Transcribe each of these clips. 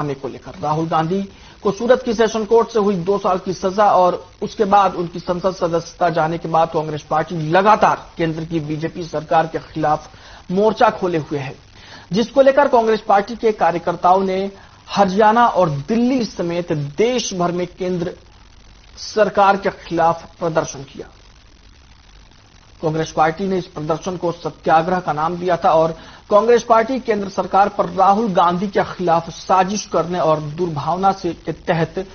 को लेकर राहुल गांधी को सूरत की सेशन कोर्ट से हुई 2 साल की सजा और उसके बाद उनकी संसद सदस्यता जाने के बाद कांग्रेस पार्टी लगातार केंद्र की बीजेपी सरकार के खिलाफ मोर्चा खोले हुए है, जिसको लेकर कांग्रेस पार्टी के कार्यकर्ताओं ने हरियाणा और दिल्ली समेत देश भर में केंद्र सरकार के खिलाफ प्रदर्शन किया। कांग्रेस पार्टी ने इस प्रदर्शन को सत्याग्रह का नाम दिया था और कांग्रेस पार्टी केंद्र सरकार पर राहुल गांधी के खिलाफ साजिश करने और दुर्भावना से के तहत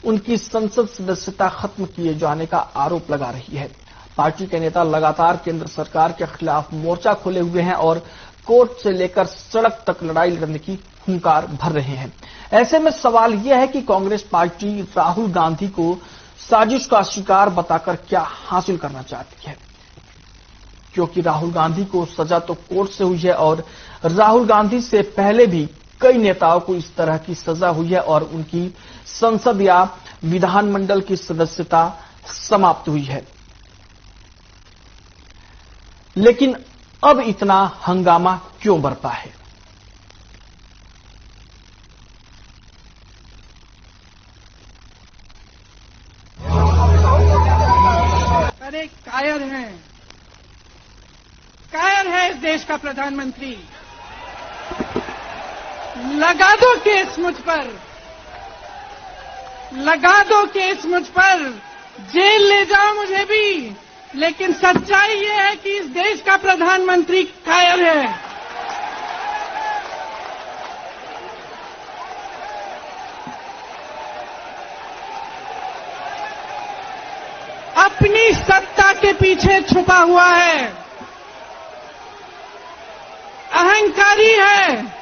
उनकी संसद सदस्यता खत्म किए जाने का आरोप लगा रही है। पार्टी के नेता लगातार केंद्र सरकार के खिलाफ मोर्चा खोले हुए हैं और कोर्ट से लेकर सड़क तक लड़ाई लड़ने की हुंकार भर रहे हैं। ऐसे में सवाल यह है कि कांग्रेस पार्टी राहुल गांधी को साजिश का शिकार बताकर क्या हासिल करना चाहती है, क्योंकि राहुल गांधी को सजा तो कोर्ट से हुई है और राहुल गांधी से पहले भी कई नेताओं को इस तरह की सजा हुई है और उनकी संसद या विधानमंडल की सदस्यता समाप्त हुई है। लेकिन अब इतना हंगामा क्यों बरपा है? अरे कायर है इस देश का प्रधानमंत्री। लगा दो केस मुझ पर, लगा दो केस मुझ पर, जेल ले जाओ मुझे भी, लेकिन सच्चाई ये है कि इस देश का प्रधानमंत्री कायर है। अपनी सत्ता के पीछे छुपा हुआ है, अहंकारी है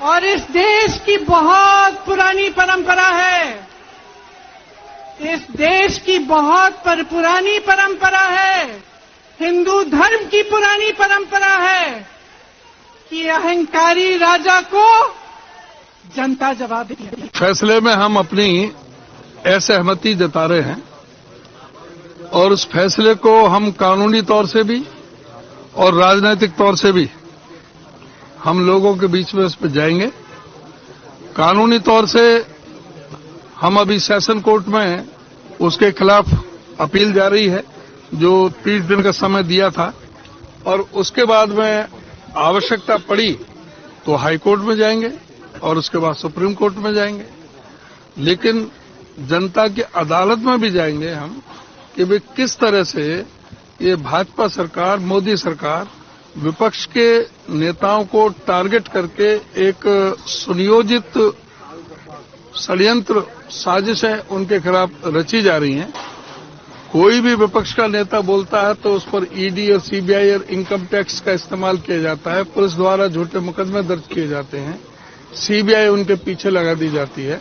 और इस देश की बहुत पुरानी परंपरा है, इस देश की बहुत पुरानी परंपरा है, हिंदू धर्म की पुरानी परंपरा है कि अहंकारी राजा को जनता जवाब देती है। फैसले में हम अपनी असहमति जता रहे हैं और उस फैसले को हम कानूनी तौर से भी और राजनीतिक तौर से भी हम लोगों के बीच में उस पर जाएंगे। कानूनी तौर से हम अभी सेशन कोर्ट में उसके खिलाफ अपील जारी है, जो 30 दिन का समय दिया था, और उसके बाद में आवश्यकता पड़ी तो हाई कोर्ट में जाएंगे और उसके बाद सुप्रीम कोर्ट में जाएंगे। लेकिन जनता की अदालत में भी जाएंगे हम कि वे किस तरह से ये भाजपा सरकार, मोदी सरकार विपक्ष के नेताओं को टारगेट करके एक सुनियोजित षड्यंत्र साजिशें उनके खिलाफ रची जा रही हैं। कोई भी विपक्ष का नेता बोलता है तो उस पर ईडी और सीबीआई और इनकम टैक्स का इस्तेमाल किया जाता है, पुलिस द्वारा झूठे मुकदमे दर्ज किए जाते हैं, सीबीआई उनके पीछे लगा दी जाती है।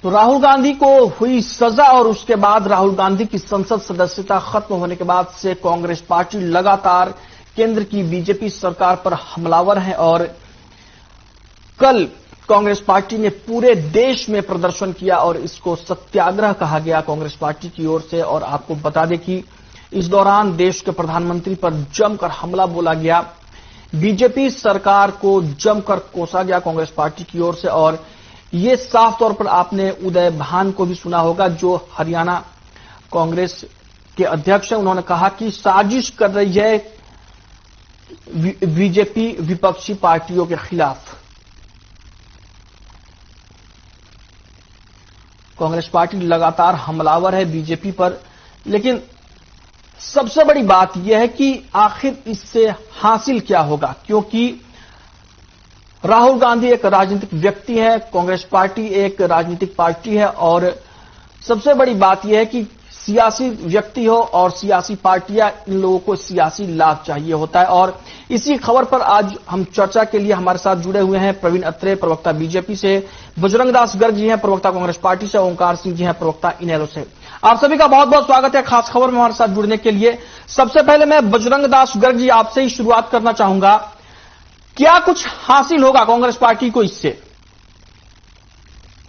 तो राहुल गांधी को हुई सजा और उसके बाद राहुल गांधी की संसद सदस्यता खत्म होने के बाद से कांग्रेस पार्टी लगातार केंद्र की बीजेपी सरकार पर हमलावर है और कल कांग्रेस पार्टी ने पूरे देश में प्रदर्शन किया और इसको सत्याग्रह कहा गया कांग्रेस पार्टी की ओर से। और आपको बता दें कि इस दौरान देश के प्रधानमंत्री पर जमकर हमला बोला गया, बीजेपी सरकार को जमकर कोसा गया कांग्रेस पार्टी की ओर से। और ये साफ तौर पर आपने उदय भान को भी सुना होगा, जो हरियाणा कांग्रेस के अध्यक्ष हैं। उन्होंने कहा कि साजिश कर रही है बीजेपी विपक्षी पार्टियों के खिलाफ। कांग्रेस पार्टी लगातार हमलावर है बीजेपी पर, लेकिन सबसे बड़ी बात यह है कि आखिर इससे हासिल क्या होगा, क्योंकि राहुल गांधी एक राजनीतिक व्यक्ति है, कांग्रेस पार्टी एक राजनीतिक पार्टी है और सबसे बड़ी बात यह है कि सियासी व्यक्ति हो और सियासी पार्टियां, इन लोगों को सियासी लाभ चाहिए होता है। और इसी खबर पर आज हम चर्चा के लिए हमारे साथ जुड़े हुए हैं प्रवीण अत्रे, प्रवक्ता बीजेपी से, बजरंग दास गर्ग जी हैं प्रवक्ता कांग्रेस पार्टी से, ओंकार सिंह जी हैं प्रवक्ता इनेलो से। आप सभी का बहुत बहुत स्वागत है खास खबर में हमारे साथ जुड़ने के लिए। सबसे पहले मैं बजरंग दास गर्ग जी आपसे ही शुरुआत करना चाहूंगा, क्या कुछ हासिल होगा कांग्रेस पार्टी को इससे?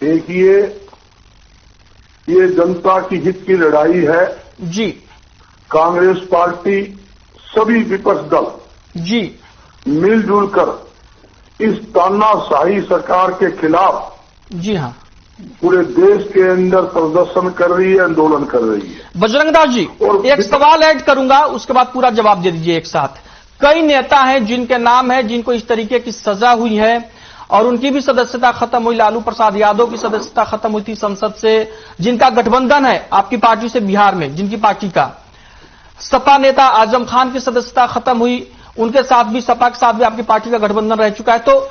देखिए, ये जनता की हित की लड़ाई है जी। कांग्रेस पार्टी सभी विपक्ष दल जी मिलजुल कर इस तानाशाही सरकार के खिलाफ जी हाँ पूरे देश के अंदर प्रदर्शन कर रही है, आंदोलन कर रही है। बजरंगदास जी, और एक सवाल ऐड करूंगा, उसके बाद पूरा जवाब दे दीजिए एक साथ। कई नेता हैं जिनके नाम है, जिनको इस तरीके की सजा हुई है और उनकी भी सदस्यता खत्म हुई। लालू प्रसाद यादव की सदस्यता खत्म हुई थी संसद से, जिनका गठबंधन है आपकी पार्टी से बिहार में, जिनकी पार्टी का सपा नेता आजम खान की सदस्यता खत्म हुई, उनके साथ भी, सपा के साथ भी आपकी पार्टी का गठबंधन रह चुका है। तो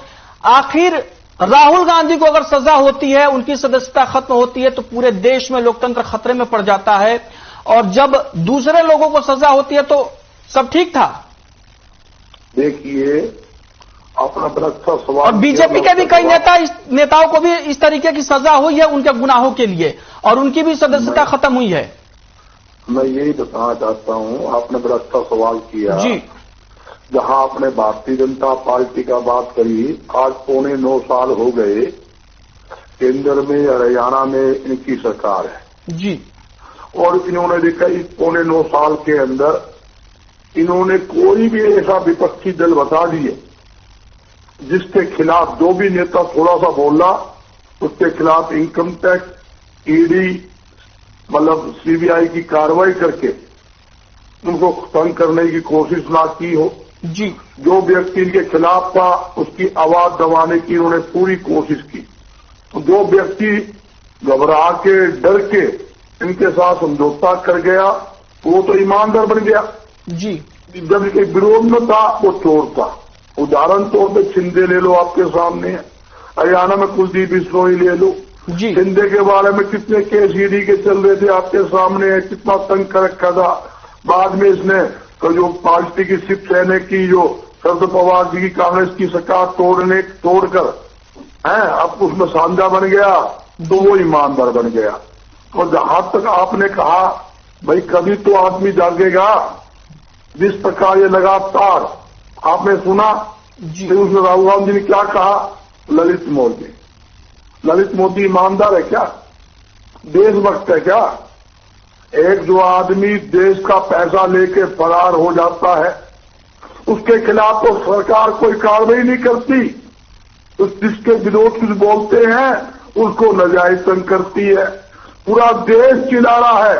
आखिर राहुल गांधी को अगर सजा होती है, उनकी सदस्यता खत्म होती है, तो पूरे देश में लोकतंत्र खतरे में पड़ जाता है, और जब दूसरे लोगों को सजा होती है तो सब ठीक था। देखिए, अपना बड़ा अच्छा सवाल। और बीजेपी के भी कई नेताओं को भी इस तरीके की सजा हुई है उनके गुनाहों के लिए, और उनकी भी सदस्यता खत्म हुई है। मैं यही बताना चाहता हूं, आपने बड़ा अच्छा सवाल किया जी। जहां आपने भारतीय जनता पार्टी का बात करी, आज 9.25 साल हो गए केंद्र में, हरियाणा में इनकी सरकार है जी, और इन्होंने देखा इस 9.25 साल के अंदर इन्होंने कोई भी ऐसा विपक्षी दल बता दिए जिसके खिलाफ जो भी नेता थोड़ा सा बोला उसके खिलाफ इनकम टैक्स, ईडी, मतलब सीबीआई की कार्रवाई करके उनको तंग करने की कोशिश ना की हो जी। जो व्यक्ति इनके खिलाफ था उसकी आवाज दबाने की इन्होंने पूरी कोशिश की। तो जो व्यक्ति घबरा के, डर के इनके साथ समझौता कर गया वो तो ईमानदार बन गया जी। जब इनके विरोध में था वो चोर था। उदाहरण तौर पे शिंदे ले लो, आपके सामने है। हरियाणा में कुलदीप बिश्नोई ले लो, शिंदे के बारे में कितने केस ईडी के चल रहे थे आपके सामने है, कितना तंग कर रखा था। बाद में इसने तो जो पार्टी की शिव सेना की जो शरद पवार जी की कांग्रेस की सरकार तोड़कर अब उसमें सांझा बन गया, तो वो ईमानदार बन गया। और जहां तक आपने कहा भाई कभी तो आदमी जागेगा, जिस प्रकार ये लगातार आपने सुना कि उसमें राहुल गांधी ने क्या कहा, ललित मोदी ईमानदार है क्या, देशभक्त है क्या? एक जो आदमी देश का पैसा लेके फरार हो जाता है उसके खिलाफ तो सरकार कोई कार्रवाई नहीं करती, तो जिसके विरोध कुछ बोलते हैं उसको नाजायज तंग करती है। पूरा देश चिल्ला रहा है,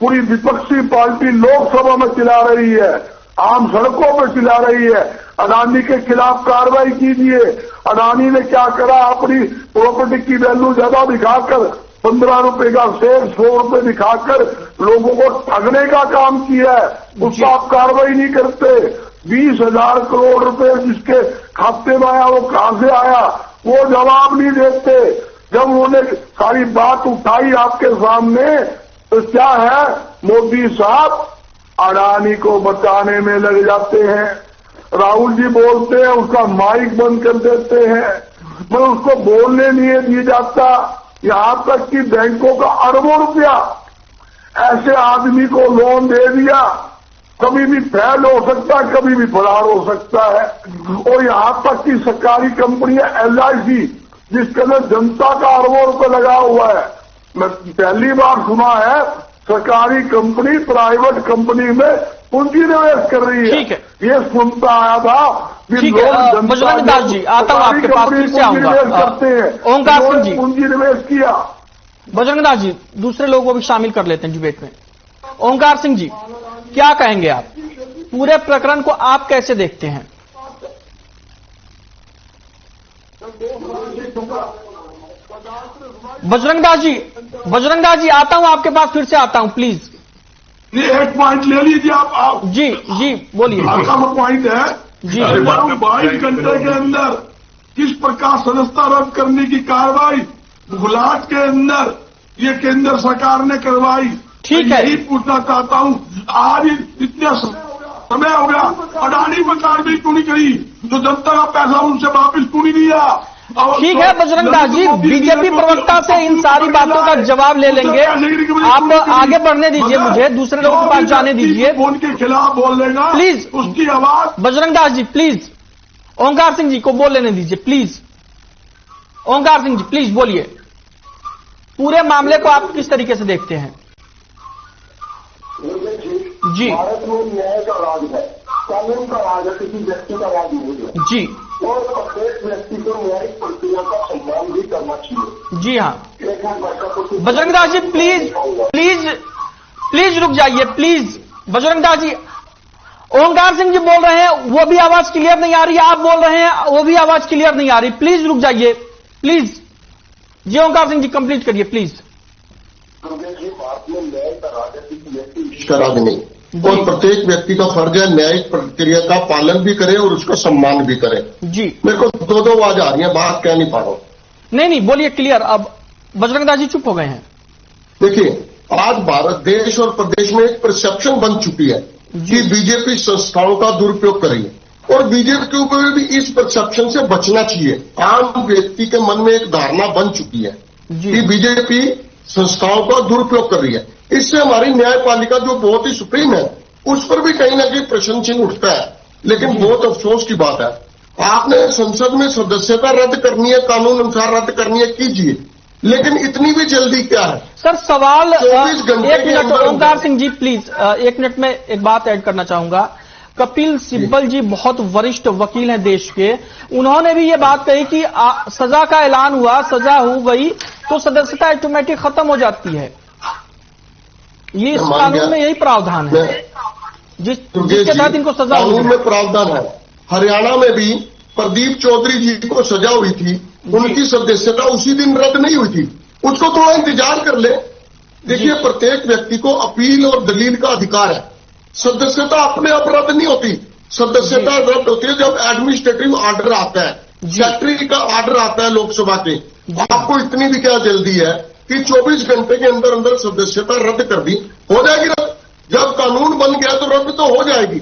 पूरी विपक्षी पार्टी लोकसभा में चिल्ला रही है, आम सड़कों पर चिल्ला रही है, अडानी के खिलाफ कार्रवाई कीजिए। अडानी ने क्या करा, अपनी प्रॉपर्टी की वैल्यू ज्यादा दिखाकर 15 रुपए का शेयर 100 रुपए दिखाकर लोगों को ठगने का काम किया है, उस पर आप कार्रवाई नहीं करते। 20,000 करोड़ रुपए जिसके खाते में आया वो कहां से आया, वो जवाब नहीं देते। जब उन्होंने सारी बात उठाई आपके सामने तो क्या है, मोदी साहब अडानी को बचाने में लग जाते हैं। राहुल जी बोलते हैं उसका माइक बंद कर देते हैं, मैं उसको बोलने नहीं दिया जाता। यहां तक कि बैंकों का अरबों रुपया ऐसे आदमी को लोन दे दिया, कभी भी फेल हो सकता है, कभी भी फरार हो सकता है। और यहां तक कि सरकारी कंपनी LIC जिसके अंदर जनता का अरबों रुपये लगा हुआ है, मैं पहली बार सुना है सरकारी कंपनी प्राइवेट कंपनी में पूंजी निवेश कर रही है। ठीक है, ये सुनता आया था कि लोग बजरंगदास जी, आता हूं आपके पास, फिर से आऊंगा। करते हैं, ओंकार सिंह जी, पूंजी निवेश किया। बजरंगदास जी, दूसरे लोगों को भी शामिल कर लेते हैं डिबेट में। ओंकार सिंह जी, क्या कहेंगे आप, पूरे प्रकरण को आप कैसे देखते हैं? बजरंगदास जी आता हूं आपके पास, फिर से आता हूं प्लीज। एक पॉइंट ले लीजिए आप। जी बोलिए। आपका पॉइंट है जी। 22 घंटे के अंदर किस प्रकार सदस्यता रद्द करने की कार्रवाई गुजरात के अंदर ये केंद्र सरकार ने करवाई। ठीक है, यही पूछना चाहता हूं, आज इतने समय हो गया अडानी पर कार्रवाई क्यों नहीं करी, जो जनता का पैसा उनसे वापिस क्यों नहीं दिया? ठीक है बजरंगदास जी, बीजेपी प्रवक्ता से इन सारी बातों का जवाब ले लेंगे। आप आगे बढ़ने दीजिए, मुझे दूसरे लोगों के पास जाने दीजिए। उनके खिलाफ बोल लेगा प्लीज, उसकी आवाज। बजरंगदास जी प्लीज, ओंकार सिंह जी को बोल लेने दीजिए प्लीज। ओंकार सिंह जी प्लीज बोलिए, पूरे मामले को आप किस तरीके से देखते हैं? जी, भारत में न्याय का राज है। कानून का राज है, किसी व्यक्ति का राज नहीं है जी। और प्रत्येक व्यक्ति को न्यायिक प्रक्रिया का सम्मान भी करना चाहिए। जी हाँ Bajrang Das ji please please please रुक जाइए प्लीज। बजरंग दास जी, ओंकार सिंह जी बोल रहे हैं, वो भी आवाज क्लियर नहीं आ रही, आप बोल रहे हैं वो भी आवाज क्लियर नहीं आ रही, प्लीज रुक जाइए प्लीज। जी ओंकार सिंह जी कंप्लीट करिए प्लीज। जी भारत में न्याय का राज है, किसी व्यक्ति का राज नहीं, और प्रत्येक व्यक्ति का फर्ज है न्यायिक प्रक्रिया का पालन भी करे और उसका सम्मान भी करे। जी मेरे को दो आवाज आ रही है, बात कह नहीं पा रहा हूं। नहीं बोलिए क्लियर। अब बजरंग दास जी चुप हो गए हैं। देखिए आज भारत देश और प्रदेश में एक परसेप्शन बन चुकी है कि बीजेपी संस्थाओं का दुरुपयोग कर रही है, और बीजेपी को भी इस परसेप्शन से बचना चाहिए। आम व्यक्ति के मन में एक धारणा बन चुकी है कि बीजेपी संस्थाओं का दुरुपयोग कर रही है। इससे हमारी न्यायपालिका जो बहुत ही सुप्रीम है उस पर भी कहीं ना कहीं प्रश्न चिन्ह उठता है। लेकिन बहुत अफसोस की बात है, आपने संसद में सदस्यता रद्द करनी है, कानून अनुसार रद्द करनी है, कीजिए, लेकिन इतनी भी जल्दी क्या है? सर सवाल 24 घंटे एक मिनट ओंकार सिंह जी प्लीज, एक मिनट में एक बात ऐड करना चाहूंगा। कपिल सिब्बल जी बहुत वरिष्ठ वकील हैं देश के, उन्होंने भी ये बात कही कि सजा का ऐलान हुआ, सजा हो गई तो सदस्यता ऑटोमेटिक खत्म हो जाती है। ये इस कानून में यही प्रावधान है जिसके तहत इनको सजा हुई। कानून में प्रावधान है। हरियाणा में भी प्रदीप चौधरी जी को सजा हुई थी, उनकी सदस्यता उसी दिन रद्द नहीं हुई थी, उसको थोड़ा इंतजार कर ले। देखिए प्रत्येक व्यक्ति को अपील और दलील का अधिकार है। सदस्यता अपने आप रद्द नहीं होती, सदस्यता रद्द होती है जब एडमिनिस्ट्रेटिव ऑर्डर आता है, सेक्रेटरी का ऑर्डर आता है लोकसभा के। आपको इतनी भी क्या जल्दी है कि 24 घंटे के अंदर अंदर सदस्यता रद्द कर दी, हो जाएगी रद्द। जब कानून बन गया तो रद्द तो हो जाएगी।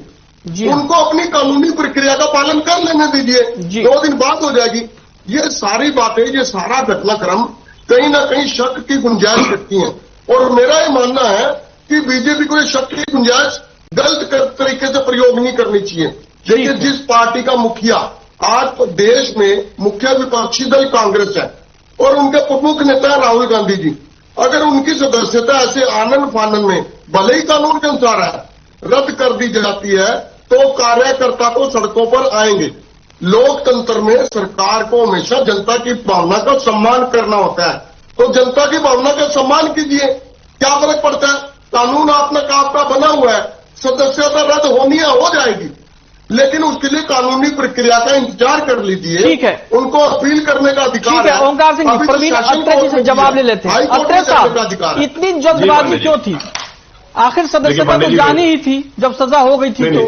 उनको अपनी कानूनी प्रक्रिया का पालन कर लेने दीजिए, 2 दिन बाद हो जाएगी। ये सारी बातें, ये सारा घटनाक्रम कहीं ना कहीं शक की गुंजाइश रखती है, और मेरा ये मानना है कि बीजेपी को ये शक की गुंजाइश गलत तरीके से प्रयोग नहीं करनी चाहिए। देखिए जिस पार्टी का मुखिया आज तो देश में मुख्य विपक्षी दल कांग्रेस है और उनके प्रमुख नेता राहुल गांधी जी, अगर उनकी सदस्यता ऐसे आनन फानन में भले ही कानून के अनुसार है रद्द कर दी जाती है तो कार्यकर्ता तो सड़कों पर आएंगे। लोकतंत्र में सरकार को हमेशा जनता की भावना का सम्मान करना होता है, तो जनता की भावना का सम्मान कीजिए। क्या फर्क पड़ता है? कानून आपका बना हुआ है, सदस्यता रद्द होनी है, हो जाएगी, लेकिन उसके लिए कानूनी प्रक्रिया का इंतजार कर लीजिए। ठीक है, उनको अपील करने का अधिकार है। ओंकार सिंह जी, प्रवीण अत्रे जी से जवाब ले लेते हैं। अत्रे साहब, इतनी जल्दबाजी क्यों थी? आखिर सदस्यता तो जानी ही थी जब सजा हो गई थी। तो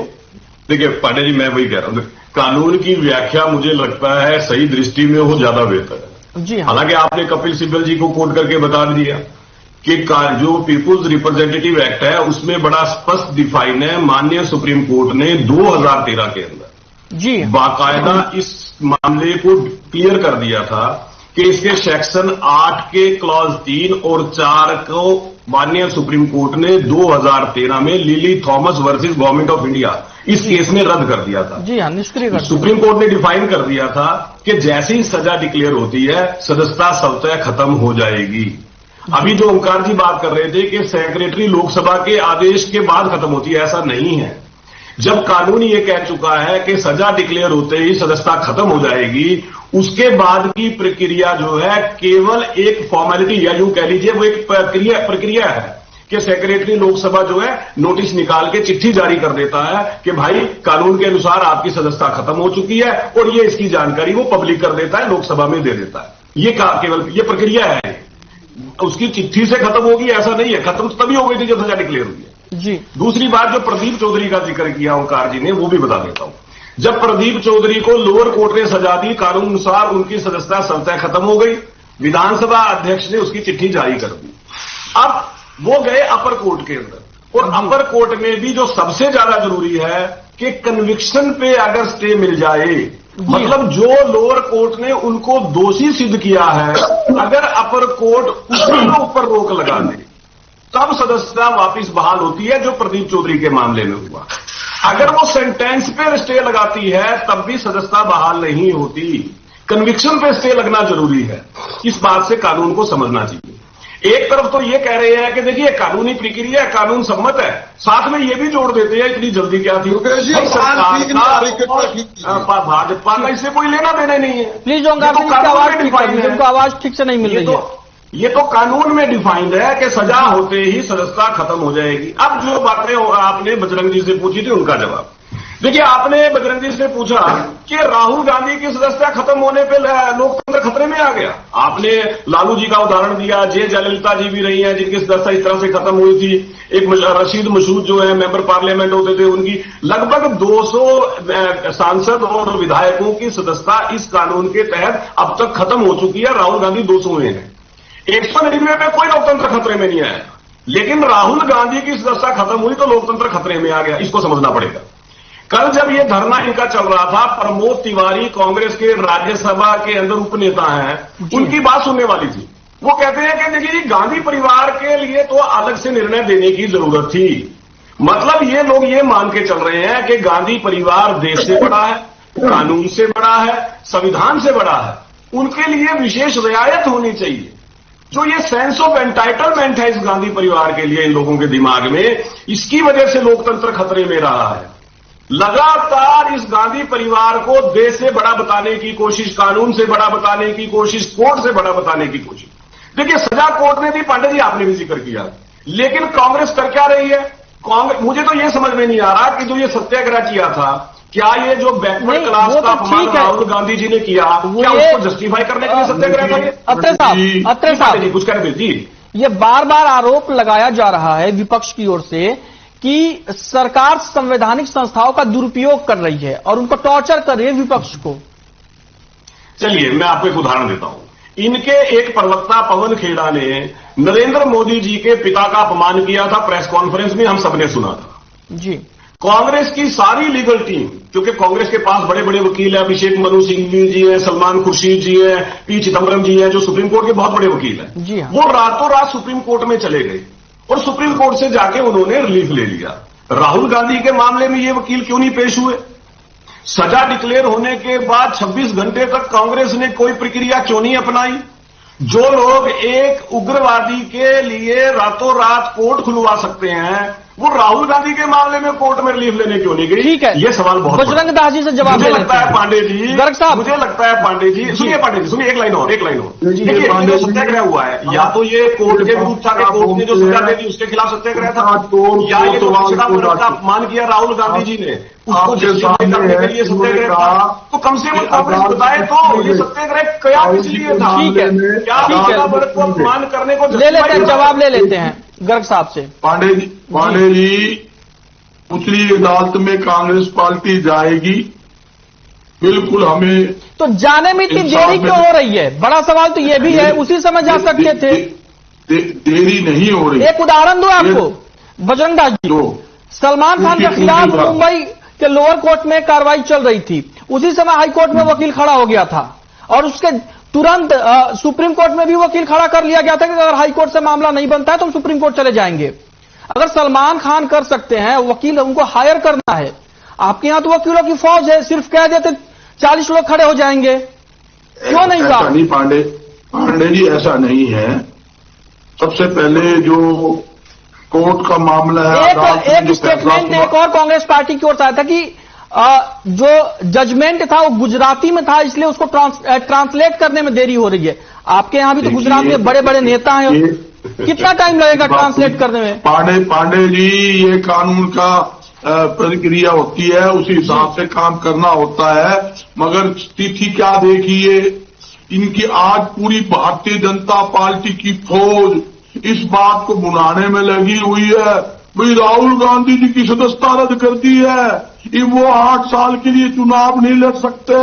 देखिए पांडे जी, मैं वही कह रहा हूं, कानून की व्याख्या मुझे लगता है सही दृष्टि में हो ज्यादा बेहतर है। जी हाँ। हालांकि आपने कपिल सिब्बल जी को कोट करके बता दिया कि जो पीपुल्स रिप्रेजेंटेटिव एक्ट है उसमें बड़ा स्पष्ट डिफाइन है। माननीय सुप्रीम कोर्ट ने 2013 के अंदर जी बाकायदा इस मामले को क्लियर कर दिया था कि इसके सेक्शन 8 के क्लॉज 3 और 4 को माननीय सुप्रीम कोर्ट ने 2013 में lily Thomas versus government of India इस केस में रद्द कर दिया था। जी हाँ, निष्क्रिय कर सुप्रीम कोर्ट ने डिफाइन कर दिया था कि जैसे ही सजा डिक्लेयर होती है सदस्यता स्वतः खत्म हो जाएगी। अभी जो ओंकार जी बात कर रहे थे कि सेक्रेटरी लोकसभा के आदेश के बाद खत्म होती है, ऐसा नहीं है। जब कानून ये कह चुका है कि सजा डिक्लेयर होते ही सदस्यता खत्म हो जाएगी, उसके बाद की प्रक्रिया जो है केवल एक फॉर्मेलिटी, या यूं कह लीजिए वो एक प्रक्रिया है कि सेक्रेटरी लोकसभा जो है नोटिस निकाल के चिट्ठी जारी कर देता है कि भाई कानून के अनुसार आपकी सदस्यता खत्म हो चुकी है, और ये इसकी जानकारी वो पब्लिक कर देता है, लोकसभा में दे देता है। ये केवल ये प्रक्रिया है, उसकी चिट्ठी से खत्म होगी ऐसा नहीं है। खत्म तो तभी हो गई थी जब सजा डिक्लेयर हुई है। जी दूसरी बात जो प्रदीप चौधरी का जिक्र किया ओंकार जी ने, वो भी बता देता हूं। जब प्रदीप चौधरी को लोअर कोर्ट ने सजा दी, कानून अनुसार उनकी सदस्यता स्वतः खत्म हो गई, विधानसभा अध्यक्ष ने उसकी चिट्ठी जारी कर दी। अब वो गए अपर कोर्ट के अंदर, और अपर कोर्ट में भी जो सबसे ज्यादा जरूरी है कि कन्विक्शन पे अगर स्टे मिल जाए, मतलब जो लोअर कोर्ट ने उनको दोषी सिद्ध किया है, अगर अपर कोर्ट उसके ऊपर रोक लगा दे तब सदस्यता वापिस बहाल होती है, जो प्रदीप चौधरी के मामले में हुआ। अगर वो सेंटेंस पे स्टे लगाती है तब भी सदस्यता बहाल नहीं होती। कन्विक्शन पे स्टे लगना जरूरी है, इस बात से कानून को समझना चाहिए। एक तरफ तो ये कह रहे हैं कि देखिए कानूनी प्रक्रिया है, कानून सम्मत है, साथ में ये भी जोड़ देते हैं इतनी जल्दी क्या थी भाजपा का इससे कोई लेना देना नहीं है। प्लीज आवाज ठीक से नहीं मिल रही है। ये तो कानून में डिफाइंड है कि सजा होते ही सदस्यता खत्म हो जाएगी। अब जो बातें आपने बजरंग जी से पूछी थी उनका जवाब देखिए, आपने बजरंग जी से पूछा कि राहुल गांधी की सदस्यता खत्म होने पे लोकतंत्र खतरे में आ गया। आपने लालू जी का उदाहरण दिया, जयललिता जी भी रही हैं जिनकी सदस्यता इस तरह से खत्म हुई थी। एक रशीद मसूद जो है मेंबर पार्लियामेंट होते थे, उनकी लगभग 200 सांसद और विधायकों की सदस्यता इस कानून के तहत अब तक खत्म हो चुकी है। राहुल गांधी 200 में है। 199 में कोई लोकतंत्र खतरे में नहीं आया, लेकिन राहुल गांधी की सदस्यता खत्म हुई तो लोकतंत्र खतरे में आ गया। इसको समझना पड़ेगा। कल जब ये धरना इनका चल रहा था, प्रमोद तिवारी कांग्रेस के राज्यसभा के अंदर उपनेता हैं, उनकी बात सुनने वाली थी। वो कहते हैं कि देखिए गांधी परिवार के लिए तो अलग से निर्णय देने की जरूरत थी। मतलब ये लोग ये मान के चल रहे हैं कि गांधी परिवार देश से बड़ा है, कानून से बड़ा है, संविधान से बड़ा है, उनके लिए विशेष रियायत होनी चाहिए। जो ये सेंस ऑफ एंटाइटलमेंट है इस गांधी परिवार के लिए इन लोगों के दिमाग में, इसकी वजह से लोकतंत्र खतरे में रहा है। लगातार इस गांधी परिवार को देश से बड़ा बताने की कोशिश, कानून से बड़ा बताने की कोशिश, कोर्ट से बड़ा बताने की कोशिश। देखिए सजा कोर्ट ने दी, पांडे जी आपने भी जिक्र किया, लेकिन कांग्रेस कर क्या रही है? कांग्रेस, मुझे तो यह समझ में नहीं आ रहा कि जो ये सत्याग्रह किया था, क्या ये जो बैकवर्ड क्लास का अपमान राहुल गांधी जी ने किया, क्या उसको जस्टिफाई करने के लिए सत्याग्रह था? अत्रे साहब कुछ कर जी, ये बार बार आरोप लगाया जा रहा है विपक्ष की ओर से कि सरकार संवैधानिक संस्थाओं का दुरुपयोग कर रही है और उनको टॉर्चर कर रही है विपक्ष को। चलिए मैं आपको एक उदाहरण देता हूं। इनके एक प्रवक्ता पवन खेड़ा ने नरेंद्र मोदी जी के पिता का अपमान किया था, प्रेस कॉन्फ्रेंस में हम सबने सुना था जी। कांग्रेस की सारी लीगल टीम, क्योंकि कांग्रेस के पास बड़े बड़े वकील हैं, अभिषेक मनु सिंघवी जी हैं, सलमान खुर्शीद जी हैं, पी चिदम्बरम जी हैं, जो सुप्रीम कोर्ट के बहुत बड़े वकील हैं जी हाँ। वो रातों रात सुप्रीम कोर्ट में चले गए और सुप्रीम कोर्ट से जाके उन्होंने रिलीफ ले लिया। राहुल गांधी के मामले में ये वकील क्यों नहीं पेश हुए? सजा डिक्लेयर होने के बाद 26 घंटे तक कांग्रेस ने कोई प्रक्रिया क्यों नहीं अपनाई? जो लोग एक उग्रवादी के लिए रातों रात कोर्ट खुलवा सकते हैं, वो राहुल गांधी के मामले में कोर्ट में रिलीफ लेने क्यों नहीं गई? ठीक है, ये सवाल बहुत बजरंग दास जी से जवाब मुझे लगता है पांडे जी, गर्ग साहब, मुझे लगता है पांडे जी, सुनिए पांडे जी, सुनिए एक लाइन और देखिए जो सत्याग्रह हुआ है, या तो ये कोर्ट के विरुद्ध था कि कोर्ट ने जो सजा दे दी उसके खिलाफ सत्याग्रह था, या ये जो पिछड़ा वर्ग का अपमान किया राहुल गांधी जी ने उसको जस्टिफाई करने के लिए सत्याग्रह था। तो कम से कम कांग्रेस बताए तो ये सत्याग्रह क्या किस लिए था? ठीक है, क्या पिछड़ा वर्ग को अपमान करने को ले लेते हैं, जवाब ले लेते हैं गर्ग साहब से। पांडे जी उतरी अदालत में कांग्रेस पार्टी जाएगी, बिल्कुल। हमें तो जाने में इतनी देरी क्यों हो रही है? बड़ा सवाल तो ये भी है, उसी समय जा सकते थे। देरी नहीं हो रही। एक उदाहरण दो आपको बजरंग दास जी, सलमान खान के खिलाफ मुंबई के लोअर कोर्ट में कार्रवाई चल रही थी, उसी समय हाई कोर्ट में वकील खड़ा हो गया था और उसके तुरंत सुप्रीम कोर्ट में भी वकील खड़ा कर लिया गया था कि अगर हाई कोर्ट से मामला नहीं बनता है तो हम सुप्रीम कोर्ट चले जाएंगे। अगर सलमान खान कर सकते हैं, वकील उनको हायर करना है, आपके यहां तो वकीलों की फौज है, सिर्फ कह देते 40 लोग खड़े हो जाएंगे, क्यों नहीं साहब? नहीं पांडे जी, ऐसा नहीं है। सबसे पहले जो कोर्ट का मामला है, एक स्टेटमेंट एक और कांग्रेस पार्टी की ओर से आया था कि जो जजमेंट था वो गुजराती में था, इसलिए उसको ट्रांसलेट करने में देरी हो रही है। आपके यहां भी तो गुजरात में बड़े बड़े नेता हैं, कितना टाइम लगेगा ट्रांसलेट करने में? पांडे जी, ये कानून का प्रक्रिया होती है, उसी हिसाब से काम करना होता है। मगर तिथि क्या देखिए, इनकी आज पूरी भारतीय जनता पार्टी की फौज इस बात को बुलाने में लगी हुई है, भाई राहुल गांधी जी की सदस्यता रद्द कर दी है, वो 8 साल के लिए चुनाव नहीं लड़ सकते,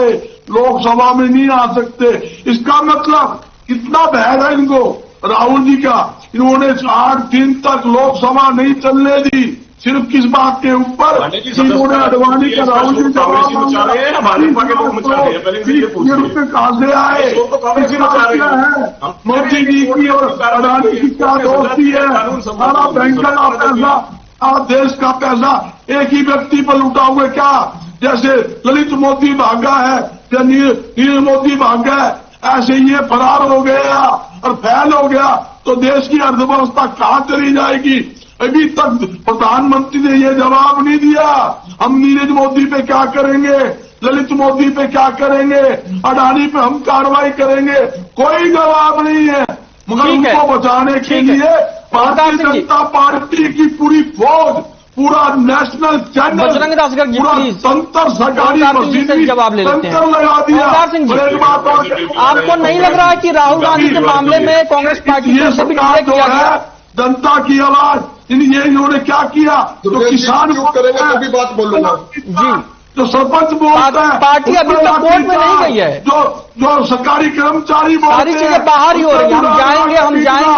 लोकसभा में नहीं आ सकते। इसका मतलब कितना भय है इनको राहुल जी का। इन्होंने 8 दिन तक लोकसभा नहीं चलने दी, सिर्फ किस बात के ऊपर? इन्होंने अडवाणी का राहुल जी भाजपा के लोग मचा रहे हैं। ये रुपये कहां से आए? मोदी जी की और अडानी की क्या दोस्ती है? सारा बैंक का पैसा, देश का पैसा एक ही व्यक्ति पर लुटा हुए क्या? जैसे ललित मोदी भागा है या नील मोदी भागा है, ऐसे ये फरार हो गया और फैल हो गया। तो देश की अर्थव्यवस्था कहां चली जाएगी? अभी तक प्रधानमंत्री ने ये जवाब नहीं दिया। हम नीरज मोदी पे क्या करेंगे, ललित मोदी पे क्या करेंगे, अडानी पे हम कार्रवाई करेंगे, कोई जवाब नहीं है। मगर उनको बचाने के लिए भारतीय जनता पार्टी की पूरी फौज, पूरा नेशनल चैनल, बजरंग दास गर्ग जी पूरा प्लीज तंत्र सरकारी मशीनरी जवाब ले लेते हैं। लगा दिया। सिंह जी, आपको नहीं लग रहा है कि राहुल गांधी के मामले में कांग्रेस पार्टी को से भी डिले किया गया? जनता की आवाज ये इन्होंने क्या किया? तो किसान करेंगे तो भी बात बोलूंगा जी। जो सरपंच बोलता है, पार्टी अभी तक कोर्ट में नहीं गई है। जो सरकारी कर्मचारी बोलते सारी चीजें बाहर ही हो रही है।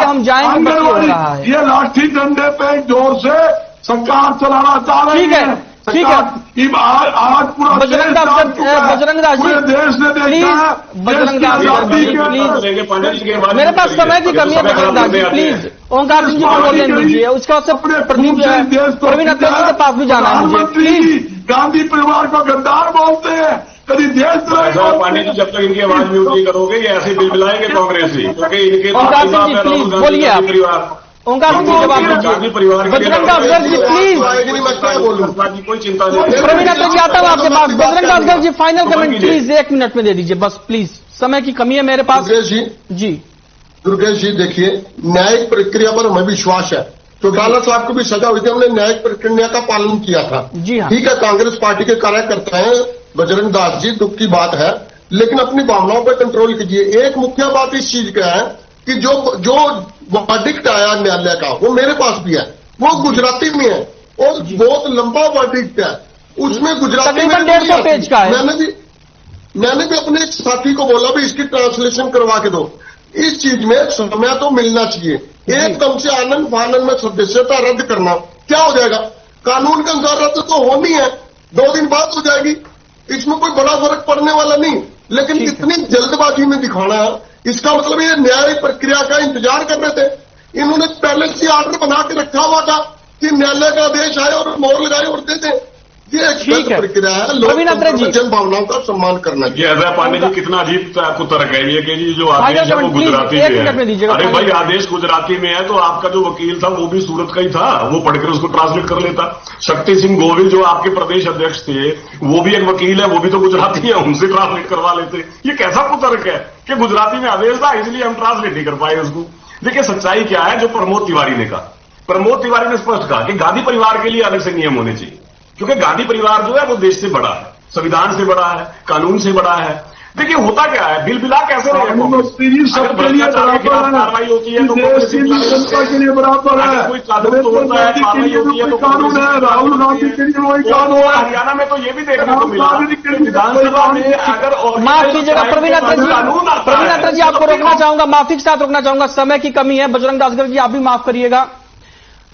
हम जाएंगे बस हो रहा है। ये लाठी डंडे पे जोर से सरकार चलाना चाह रही है। ठीक है। आज पूरा बजरंग दास जी, देश ने देखा है। बजरंग दास जी प्लीज, मेरे पास समय की कमी है। बजरंग दास जी प्लीज, ओंकार सिंह जी को बोलने दीजिए। उसका प्रदीप प्रवीण अत्रे जी के पास भी जाना है मुझे प्लीज। गांधी परिवार को गद्दार बोलते हैं, कभी देश पांडे जी जब तक इनकी आवाज म्यूट नहीं करोगे ये ऐसे बिल बिलाएंगे कांग्रेस ही, क्योंकि इनके ओंकार सिंह जी प्लीज बोलिए आप। ओंकार सिंह जी जवाब दीजिए। बजरंग दास गर्ग जी प्लीज। कोई चिंता नहीं। प्रवीण अत्रे जी आता हूं आपके पास। बजरंग दास Garg ji final comment please 1 minute में दे दीजिए बस प्लीज, समय की कमी है मेरे पास। दुर्गेश जी देखिए, न्यायिक प्रक्रिया पर हमें विश्वास है। चौटाला साहब को भी सजा हुई थी, हमने न्यायिक प्रक्रिया का पालन किया था। जी हाँ। ठीक है, कांग्रेस पार्टी के कार्यकर्ता हैं बजरंग दास जी, दुख की बात है, लेकिन अपनी भावनाओं पर कंट्रोल कीजिए। एक मुख्य बात इस चीज का है कि जो वर्डिक्ट आया न्यायालय का वो मेरे पास भी है, वो गुजराती में है और बहुत लंबा वर्डिक्ट है। उसमें गुजराती में 150 पेज का है। मैंने भी अपने एक साथी को बोला भी इसकी ट्रांसलेशन करवा के दो। इस चीज में समय तो मिलना चाहिए। एकदम से आनंद फानंद में सदस्यता रद्द करना क्या हो जाएगा? कानून के अनुसार रद्द तो होनी है, 2 दिन बाद हो जाएगी, इसमें कोई बड़ा फर्क पड़ने वाला नहीं। लेकिन इतनी जल्दबाजी में दिखाना है, इसका मतलब ये न्यायिक प्रक्रिया का इंतजार कर रहे थे। इन्होंने पहले से ऑर्डर बना के रखा हुआ था कि न्यायालय का आदेश आए और मोहर लगाए और दे दें। ये एक प्रक्रिया है, लोग जन भावनाओं का सम्मान करना चाहिए। अजय पांडे जी कितना अजीब आपको तर्क है ये कि जी जो आदेश है वो गुजराती में है। अरे भाई आदेश गुजराती में है तो आपका जो वकील था वो भी सूरत का ही था, वो पढ़कर उसको ट्रांसलेट कर लेता। शक्ति सिंह गोविल जो आपके प्रदेश अध्यक्ष थे वो भी एक वकील है, वो भी तो गुजराती है, उनसे ट्रांसलेट करवा लेते। ये कैसा कुतर्क है कि गुजराती में आदेश था इसलिए हम ट्रांसलेट नहीं कर पाए उसको। देखिए सच्चाई क्या है, जो प्रमोद तिवारी ने कहा, प्रमोद तिवारी ने स्पष्ट कहा कि गांधी परिवार के लिए अलग से नियम होने चाहिए, क्योंकि गांधी परिवार जो है वो देश से बड़ा है, संविधान से बड़ा है, कानून से बड़ा है। देखिए होता क्या है, बिल बिला कैसे भ्रष्टाचार के खिलाफ कार्रवाई होती है तो जनता के लिए बराबर है, कोई कानून तोड़ता है कार्रवाई होती है तो कानून है। राहुल गांधी के लिए वही कानून है। हरियाणा में तो ये भी देखने को मिला विधानसभा में अगर माफ कीजिएगा प्रवीण अत्रे जी आपको रोकना चाहूंगा, माफी के साथ रोकना चाहूंगा, समय की कमी है। बजरंग दास गर्ग जी आप भी माफ करिएगा।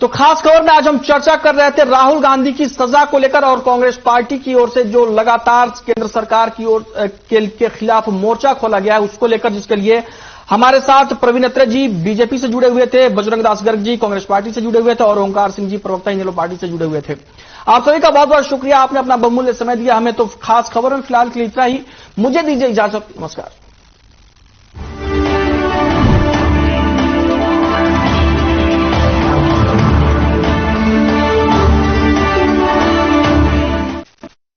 तो खास खबर में आज हम चर्चा कर रहे थे राहुल गांधी की सजा को लेकर और कांग्रेस पार्टी की ओर से जो लगातार केंद्र सरकार की ओर के खिलाफ मोर्चा खोला गया है उसको लेकर, जिसके लिए हमारे साथ प्रवीण अत्रे जी बीजेपी से जुड़े हुए थे, बजरंग दास गर्ग जी कांग्रेस पार्टी से जुड़े हुए थे और ओंकार सिंह जी प्रवक्ता इनेलो पार्टी से जुड़े हुए थे। आप सभी का बहुत बहुत शुक्रिया, आपने अपना बहुमूल्य समय दिया हमें। तो खास खबर में फिलहाल के लिए इतना ही, मुझे दीजिए इजाजत, नमस्कार।